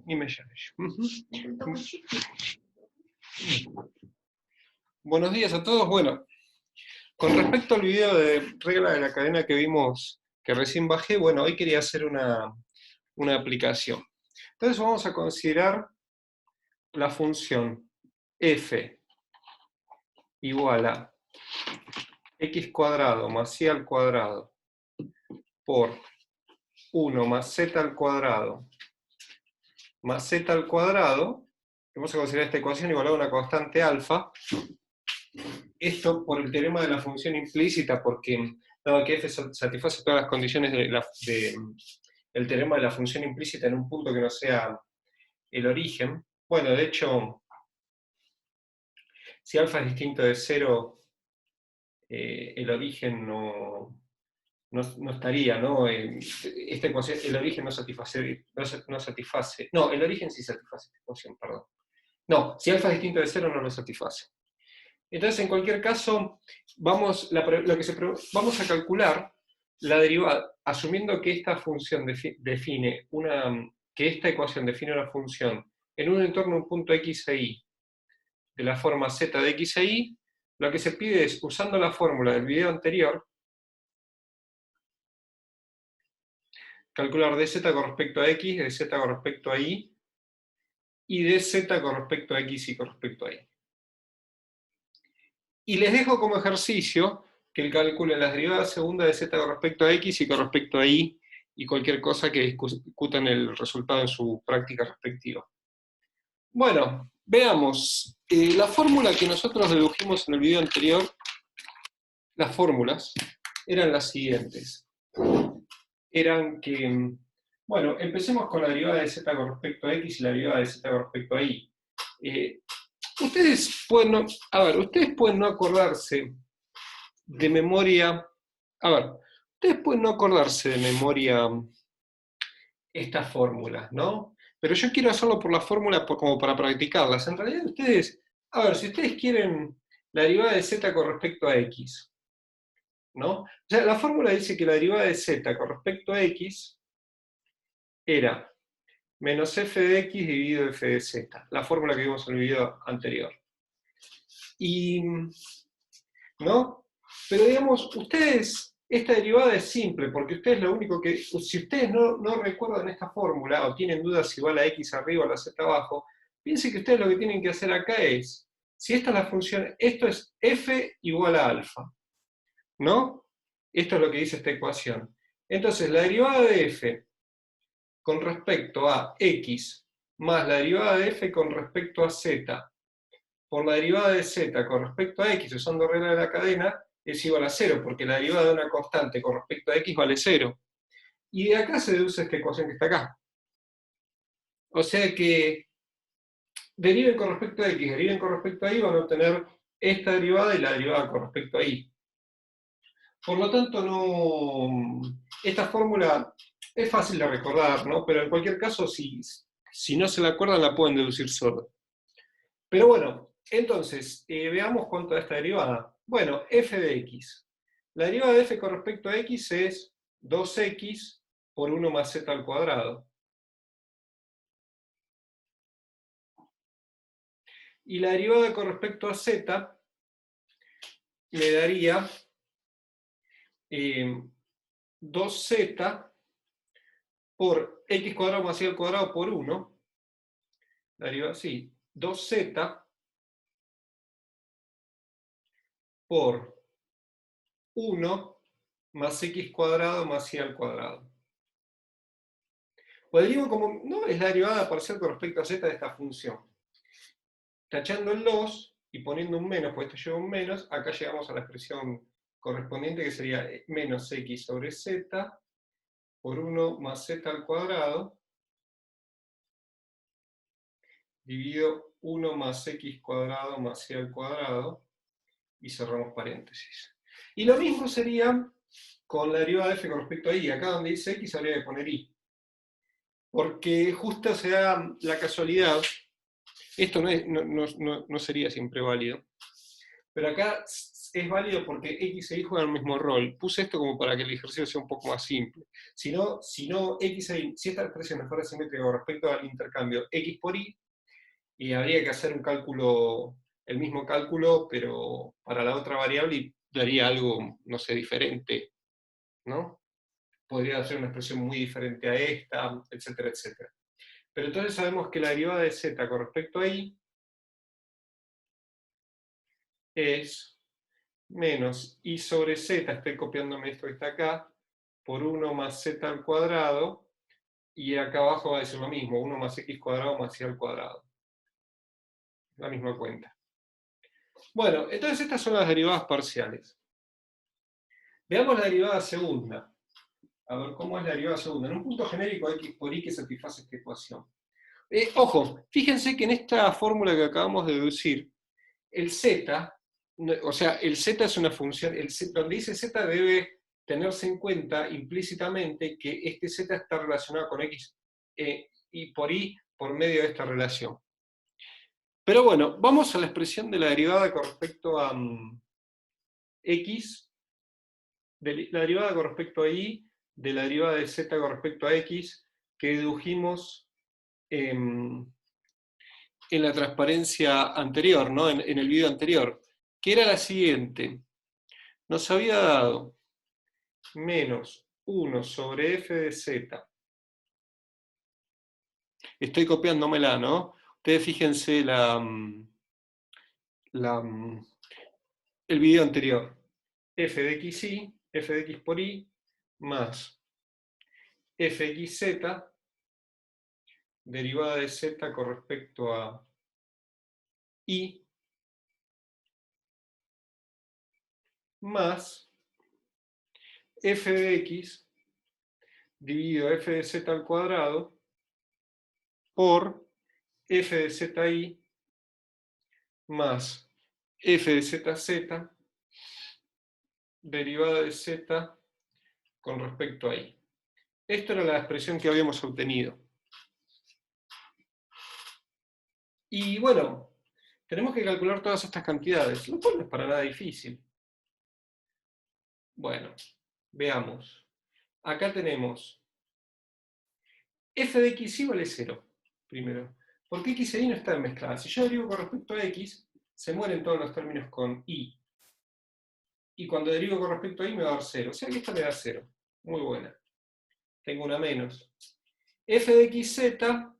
y me llame. Buenos días a todos. Bueno, con respecto al video de regla de la cadena que vimos, que recién bajé, bueno, hoy quería hacer una aplicación. Entonces vamos a considerar la función f igual a x cuadrado más y al cuadrado por 1 más z al cuadrado más z al cuadrado. Vamos a considerar esta ecuación igual a una constante alfa. Esto por el teorema de la función implícita, porque dado que f satisface todas las condiciones del teorema de la función implícita en un punto que no sea el origen. Bueno, de hecho, si alfa es distinto de 0, el origen no estaría, ¿no? Esta ecuación, el origen no satisface, no, el origen sí satisface esta ecuación, perdón. No, si alfa es distinto de 0 no lo satisface. Entonces, en cualquier caso, vamos a calcular la derivada, asumiendo que esta función que esta ecuación define una función en un entorno, un punto x e y, de la forma z de x e y, lo que se pide es, usando la fórmula del video anterior, calcular dz con respecto a x, dz con respecto a y dz con respecto a x y con respecto a y. Y les dejo como ejercicio que calculen las derivadas segundas de z con respecto a x y con respecto a y cualquier cosa que discutan el resultado en su práctica respectiva. Bueno, veamos. La fórmula que nosotros dedujimos en el video anterior, las fórmulas, eran las siguientes. Eran que, bueno, empecemos con la derivada de z con respecto a x y la derivada de z con respecto a y. Ustedes pueden no acordarse de memoria, ustedes pueden no acordarse de memoria estas fórmulas, ¿no? Pero yo quiero hacerlo por la fórmula como para practicarlas. En realidad ustedes, si ustedes quieren la derivada de z con respecto a x, ¿no? O sea, la fórmula dice que la derivada de z con respecto a x era menos f de x dividido f de z, la fórmula que vimos en el video anterior. ¿No? Pero digamos, ustedes, esta derivada es simple, porque ustedes lo único que, si ustedes no recuerdan esta fórmula, o tienen dudas si va la x arriba o la z abajo, piensen que ustedes lo que tienen que hacer acá es, si esta es la función, esto es f igual a alfa, ¿no? Esto es lo que dice esta ecuación. Entonces, la derivada de f con respecto a x más la derivada de f con respecto a z por la derivada de z con respecto a x usando regla de la cadena es igual a 0, porque la derivada de una constante con respecto a x vale 0. Y de acá se deduce esta ecuación que está acá. O sea que deriven con respecto a x, deriven con respecto a y, van a obtener esta derivada y la derivada con respecto a y. Por lo tanto, esta fórmula es fácil de recordar, ¿no? Pero en cualquier caso, si no se la acuerdan, la pueden deducir solo. Pero bueno, entonces, veamos cuánto da esta derivada. Bueno, f de x. La derivada de f con respecto a x es 2x por 1 más z al cuadrado. Y la derivada con respecto a z me daría 2z por x cuadrado más y al cuadrado por 1. La derivada, sí, 2z por 1 más x cuadrado más y al cuadrado. Pues digo como, no, es la derivada parcial con respecto a z de esta función. Tachando el 2 y poniendo un menos, pues esto lleva un menos, acá llegamos a la expresión correspondiente que sería menos x sobre z por 1 más z al cuadrado dividido 1 más x cuadrado más y al cuadrado y cerramos paréntesis. Y lo mismo sería con la derivada de f con respecto a y. Acá donde dice x habría que poner y. Porque justo se da la casualidad, esto no sería siempre válido, pero acá es válido porque X e Y juegan el mismo rol. Puse esto como para que el ejercicio sea un poco más simple. Si no, X e Y, si esta expresión no fuera simétrica con respecto al intercambio X por Y, y habría que hacer un cálculo, el mismo cálculo, pero para la otra variable y daría algo, no sé, diferente, ¿no? Podría hacer una expresión muy diferente a esta, etcétera, etcétera. Pero entonces sabemos que la derivada de z con respecto a y es menos y sobre z, estoy copiándome esto que está acá, por 1 más z al cuadrado, y acá abajo va a decir lo mismo, 1 más x cuadrado más y al cuadrado. La misma cuenta. Bueno, entonces estas son las derivadas parciales. Veamos la derivada segunda. A ver, ¿cómo es la derivada segunda? En un punto genérico x por y que satisface esta ecuación. Ojo, fíjense que en esta fórmula que acabamos de deducir, el z, o sea, el z es una función, donde dice z debe tenerse en cuenta implícitamente que este z está relacionado con x y por y por medio de esta relación. Pero bueno, vamos a la expresión de la derivada con respecto a x, la derivada con respecto a y, de la derivada de z con respecto a x, que dedujimos en la transparencia anterior, ¿no? En el video anterior, que era la siguiente. Nos había dado menos 1 sobre f de z. Estoy copiándomela, ¿no? Ustedes fíjense el video anterior. F de xy, f de x por y, más fxz, derivada de z con respecto a y, más f de x dividido f de z al cuadrado por f de zi más f de zz derivada de z con respecto a y. Esto era la expresión que habíamos obtenido. Y bueno, tenemos que calcular todas estas cantidades, lo cual no es para nada difícil. Bueno, veamos. Acá tenemos f de xy vale 0, primero. Porque x e y no están mezcladas. Si yo derivo con respecto a x, se mueren todos los términos con y. Y cuando derivo con respecto a y me va a dar 0. O sea que esta me da 0. Muy buena. Tengo una menos. F de xz,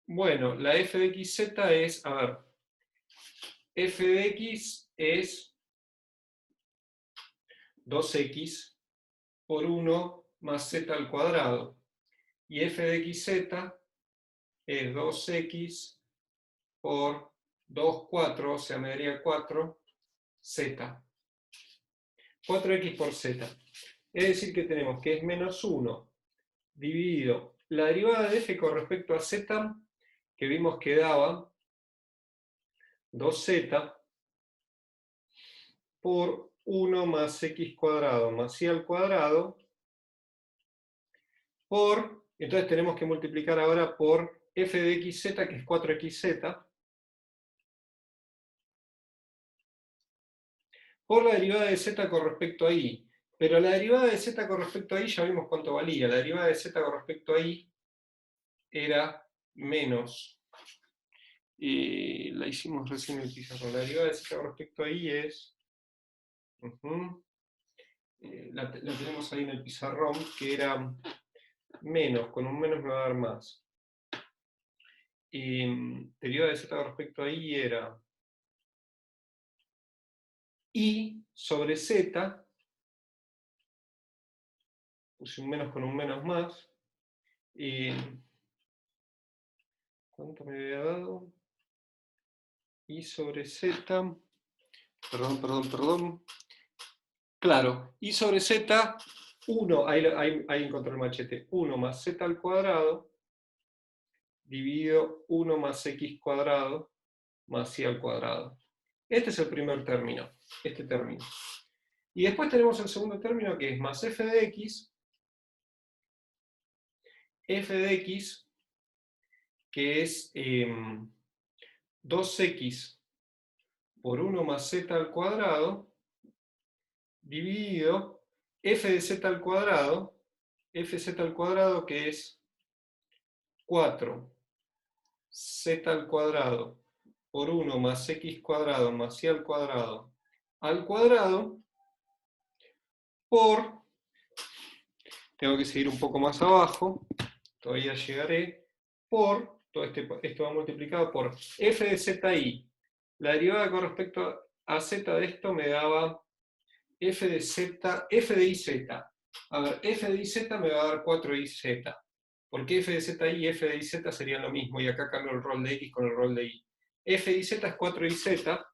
bueno, la f de xz es, a ver, f de x es 2x por 1 más z al cuadrado. Y f de xz es 2x por 2, 4, o sea, me daría 4, z. 4x por z. Es decir que tenemos que es menos 1 dividido la derivada de f con respecto a z, que vimos que daba 2z por 1 más x cuadrado más y al cuadrado por, entonces tenemos que multiplicar ahora por f de xz, que es 4xz, por la derivada de z con respecto a y. Pero la derivada de z con respecto a y ya vimos cuánto valía. La derivada de z con respecto a y era menos, la hicimos recién en el pizarrón. La derivada de z con respecto a y es, la tenemos ahí en el pizarrón, que era menos, con un menos me va a dar más. Derivada de z con respecto a y era y sobre z, puse un menos con un menos más, ¿cuánto me había dado? Y sobre z, perdón. Claro, y sobre z, 1, ahí encontré el machete, 1 más z al cuadrado, dividido 1 más x cuadrado, más y al cuadrado. Este es el primer término, este término. Y después tenemos el segundo término, que es más f de x, que es 2x por 1 más z al cuadrado, dividido f de z al cuadrado, que es 4 z al cuadrado por 1 más x cuadrado más y al cuadrado por, tengo que seguir un poco más abajo, todavía llegaré, por, esto va multiplicado por f de zi. La derivada con respecto a z de esto me daba f de iz. A ver, f de iz me va a dar 4iz. Porque f de zi y f de iz serían lo mismo, y acá cambio el rol de x con el rol de y. F de iz es 4iz,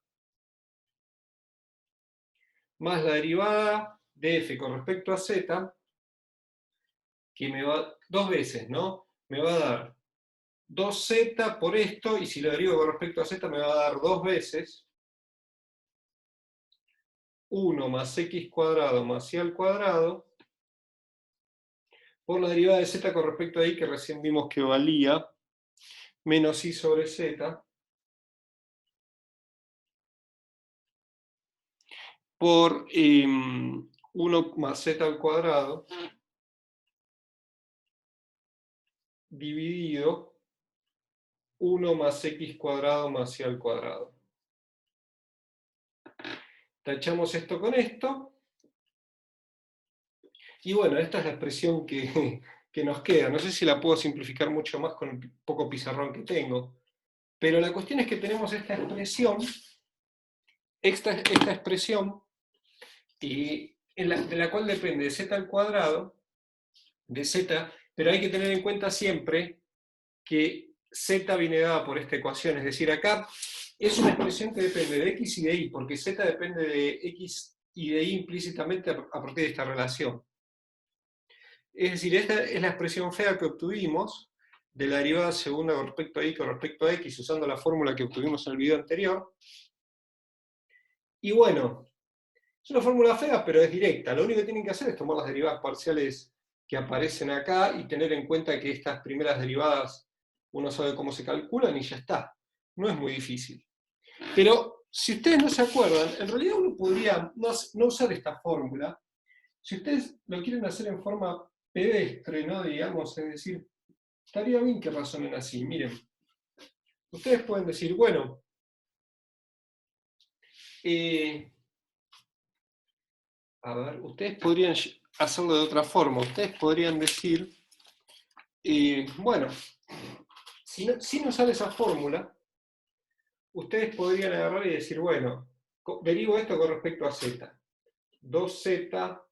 más la derivada de f con respecto a z, que me va dos veces, ¿no? Me va a dar 2z por esto, y si lo derivo con respecto a z me va a dar dos veces 1 más x cuadrado más y al cuadrado, por la derivada de z con respecto a y, que recién vimos que valía menos y sobre z, por 1 más z al cuadrado, dividido 1 más x cuadrado más y al cuadrado. Tachamos esto con esto. Y bueno, esta es la expresión que nos queda. No sé si la puedo simplificar mucho más con el poco pizarrón que tengo. Pero la cuestión es que tenemos esta expresión, de la cual depende de z al cuadrado, de z, pero hay que tener en cuenta siempre que z viene dada por esta ecuación. Es decir, acá es una expresión que depende de x y de y, porque z depende de x y de y implícitamente a partir de esta relación. Es decir, esta es la expresión fea que obtuvimos de la derivada segunda con respecto a y con respecto a x, usando la fórmula que obtuvimos en el video anterior. Y bueno, es una fórmula fea, pero es directa. Lo único que tienen que hacer es tomar las derivadas parciales que aparecen acá y tener en cuenta que estas primeras derivadas uno sabe cómo se calculan y ya está. No es muy difícil. Pero si ustedes no se acuerdan, en realidad uno podría no usar esta fórmula. Si ustedes lo quieren hacer en forma pedestre, ¿no? Digamos, es decir, estaría bien que razonen así. Miren, ustedes pueden decir, bueno, a ver, ustedes podrían hacerlo de otra forma. Ustedes podrían decir, bueno, sin usar esa fórmula, ustedes podrían agarrar y decir, bueno, derivo esto con respecto a z. 2z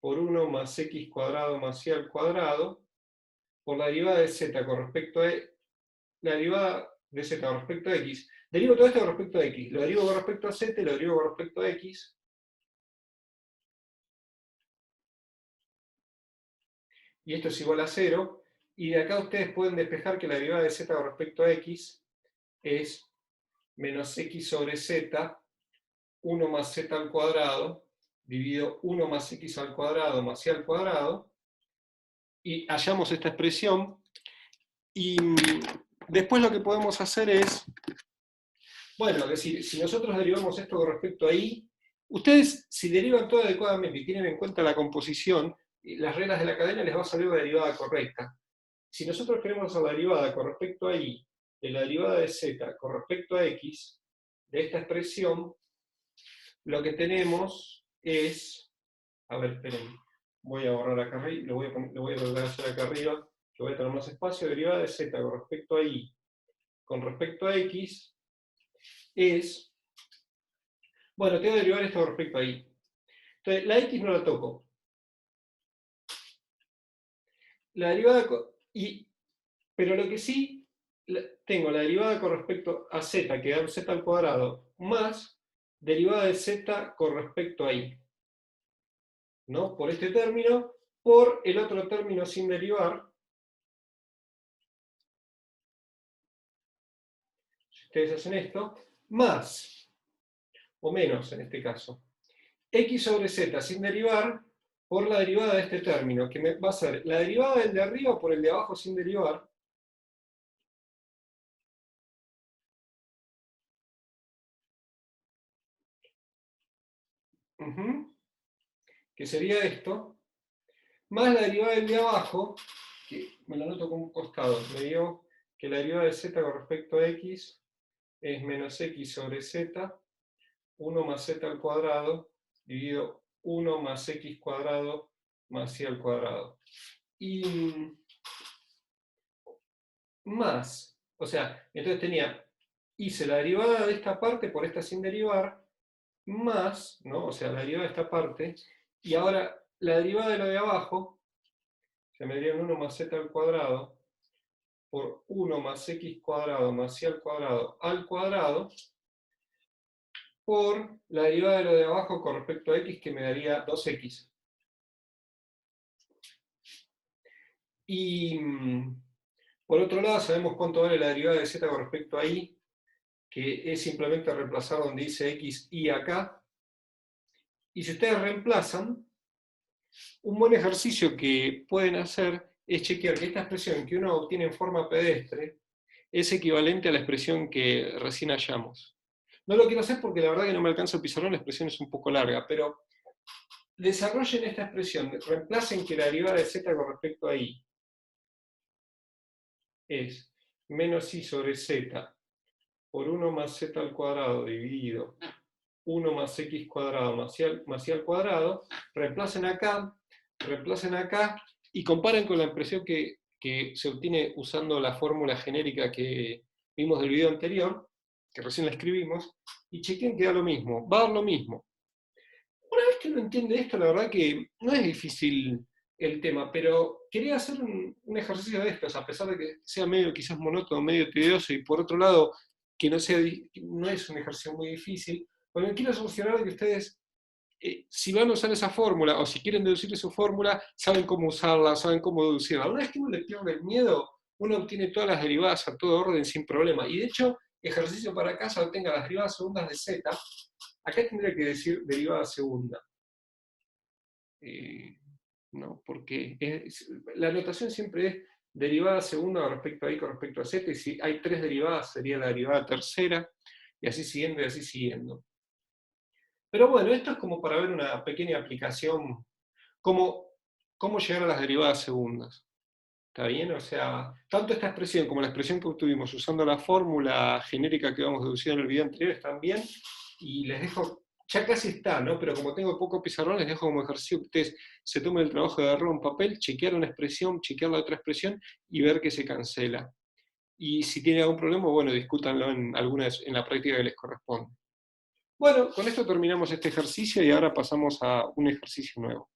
por 1 más x cuadrado más y al cuadrado, por la derivada de z con respecto a la derivada de z con respecto a x. Derivo todo esto con respecto a x. Lo derivo con respecto a z y lo derivo con respecto a x. Y esto es igual a 0. Y de acá ustedes pueden despejar que la derivada de z con respecto a x es menos x sobre z, 1 más z al cuadrado, dividido 1 más x al cuadrado más y al cuadrado. Y hallamos esta expresión. Y después lo que podemos hacer es, bueno, es decir, si nosotros derivamos esto con respecto a y, ustedes, si derivan todo adecuadamente y tienen en cuenta la composición, las reglas de la cadena, les va a salir la derivada correcta. Si nosotros queremos hacer la derivada con respecto a y, de la derivada de z con respecto a x, de esta expresión, lo que tenemos es, a ver, esperen, voy a borrar acá arriba, lo voy a volver a hacer acá arriba, que voy a tener más espacio. Derivada de z con respecto a y, con respecto a x, es, bueno, tengo que derivar esto con respecto a y. Entonces, la x no la toco. La derivada, pero lo que sí, tengo la derivada con respecto a z, que da z al cuadrado, más derivada de z con respecto a y. ¿No? Por este término, por el otro término sin derivar. Si ustedes hacen esto, más, o menos en este caso, x sobre z sin derivar, por la derivada de este término, que va a ser la derivada del de arriba por el de abajo sin derivar, que sería esto, más la derivada del de abajo, que me lo anoto como un costado, me dio que la derivada de z con respecto a x es menos x sobre z, 1 más z al cuadrado, dividido 1 más x cuadrado más y al cuadrado. Y más, o sea, entonces hice la derivada de esta parte por esta sin derivar, más, ¿no? O sea, la derivada de esta parte, y ahora la derivada de lo de abajo, se me daría 1 más z al cuadrado, por 1 más x cuadrado más y al cuadrado, por la derivada de lo de abajo con respecto a x, que me daría 2x. Y por otro lado, sabemos cuánto vale la derivada de z con respecto a y, que es simplemente reemplazar donde dice x y acá. Y si ustedes reemplazan, un buen ejercicio que pueden hacer es chequear que esta expresión que uno obtiene en forma pedestre es equivalente a la expresión que recién hallamos. No lo quiero hacer porque la verdad que no me alcanza el pizarrón, la expresión es un poco larga, pero desarrollen esta expresión, reemplacen que la derivada de z con respecto a y es menos y sobre z por 1 más z al cuadrado dividido 1 más x cuadrado más y al cuadrado, reemplacen acá y comparen con la expresión que se obtiene usando la fórmula genérica que vimos del video anterior, que recién la escribimos, y chequen que da lo mismo, va a dar lo mismo. Una vez que uno entiende esto, la verdad que no es difícil el tema, pero quería hacer un ejercicio de estos, a pesar de que sea medio quizás monótono, medio tedioso, y por otro lado, que no es un ejercicio muy difícil, porque quiero solucionar que ustedes, si van a usar esa fórmula, o si quieren deducir su fórmula, saben cómo usarla, saben cómo deducirla. Una vez que uno le pierde el miedo, uno obtiene todas las derivadas a todo orden sin problema. Y de hecho, ejercicio para casa, obtenga las derivadas segundas de z, acá tendría que decir derivada segunda. ¿No? Porque la notación siempre es derivada segunda con respecto a y con respecto a z, y si hay tres derivadas sería la derivada tercera, y así siguiendo y así siguiendo. Pero bueno, esto es como para ver una pequeña aplicación, cómo llegar a las derivadas segundas. ¿Está bien? O sea, tanto esta expresión como la expresión que obtuvimos usando la fórmula genérica que habíamos deducido en el video anterior están bien, y les dejo, ya casi está, ¿no? Pero como tengo poco pizarrón, les dejo como ejercicio que ustedes se tomen el trabajo de agarrar un papel, chequear una expresión, chequear la otra expresión y ver que se cancela. Y si tienen algún problema, bueno, discútanlo en la práctica que les corresponde. Bueno, con esto terminamos este ejercicio y ahora pasamos a un ejercicio nuevo.